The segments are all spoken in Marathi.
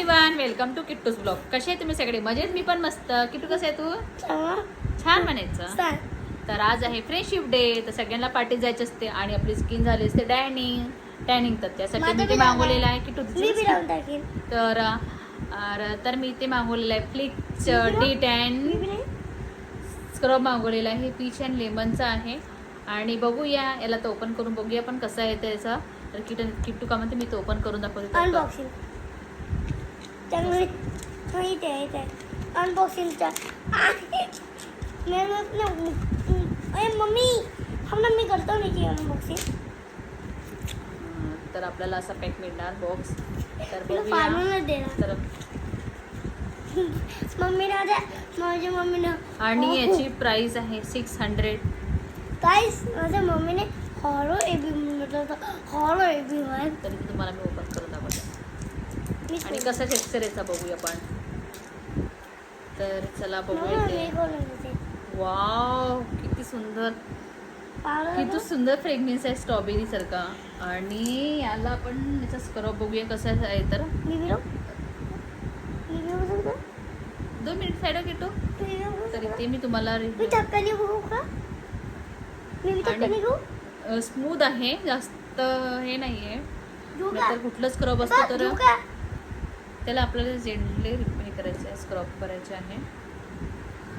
Everyone, welcome to Kittu's blog. कसे आहे तुम्ही सगळे? मजेत? मी पण मस्त. किट्टू कसं आहे तू? छान म्हणायचं. तर आज आहे फ्रेंडशिप डे, तर सगळ्यांना पार्टीत जायचे असते आणि आपली स्किन झाली असते टॅनिंग तर त्यासाठी मी ते मागवलेलं आहे किट्टू. तर मी ते मागवलेलं आहे फ्लिक्स D10 स्क्रब मागवलेला आहे. पीच अँड लेमनचा आहे आणि बघूया याला तर ओपन करून बघूया पण कसं आहे त्याचा. तर किट्टू का म्हणते मी तो ओपन करून दाखवते. अनबॉक्सिंग अनबॉक्सिंगचा मम्मी मी करतो नाही अनबॉक्सिंग. तर आपल्याला असा पॅक मिळणार बॉक्स. तर फाडूनच देणार. तर माझ्या मम्मीनं आणि याची प्राइस आहे 600. गाइस माझ्या मम्मीने हॉरो एबी म्हटलं होतं. हॉरो एबी आहे तरी तुम्हाला मी ओपन करून दाखवते आणि कसा टेक्स्चर याचा बघूया आपण. तर चला बघूया ते. वाव, किती सुंदर फ्रेग्रन्स आहे स्ट्रॉबेरी सारखा. आणि याला आपण याचा स्क्रब बघूया कसा आहे. तर 2 मिनिट साईड किटू. तरी ते मी तुम्हाला स्मूथ आहे, जास्त हे नाही आहे. तर कुठलं स्क्रब असतो तर त्याला आपल्याला जेंटली हे करायचं आहे, स्क्रब करायचे आहे.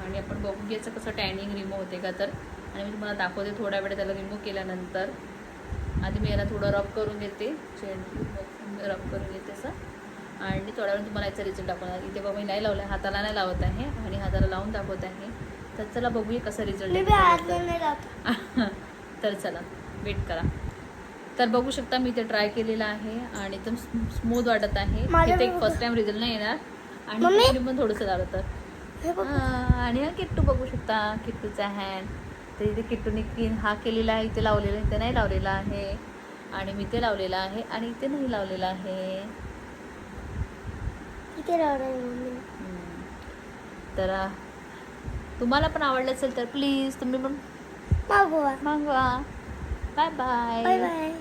आणि आपण बघू घ्यायचं कसं टॅनिंग रिमूव्ह होते का. तर आणि मी तुम्हाला दाखवते थोड्या वेळ त्याला रिमूव्ह केल्यानंतर. आधी मी याला थोडं रब करून घेते, जेंटली रब करून घेते असं. आणि थोड्या वेळ तुम्हाला याचा रिझल्ट दाखवणार. इथे बघा मी नाही लावला, हाताला नाही लावत आहे आणि हाताला लावून दाखवत आहे. तर चला बघूया कसा रिझल्ट. तर चला वेट करा. तर बघू शकता मी ते ट्राय केलेलं आहे आणि एकदम स्मूथ वाटत आहे. तिथे एक फर्स्ट टाइम रिझल्ट नाही येणार आणि पण थोडंसं लावलं तर. आणि हा किट्टू बघू शकता, किट्टूचा हँड. तर इथे किट्टूने हा केलेला आहे, इथे लावलेला आहे, इथे नाही लावलेला आहे. आणि मी ते लावलेलं आहे आणि इथे नाही लावलेलं आहे. तर तुम्हाला पण आवडलं असेल तर प्लीज तुम्ही पण मागवा. Bye bye.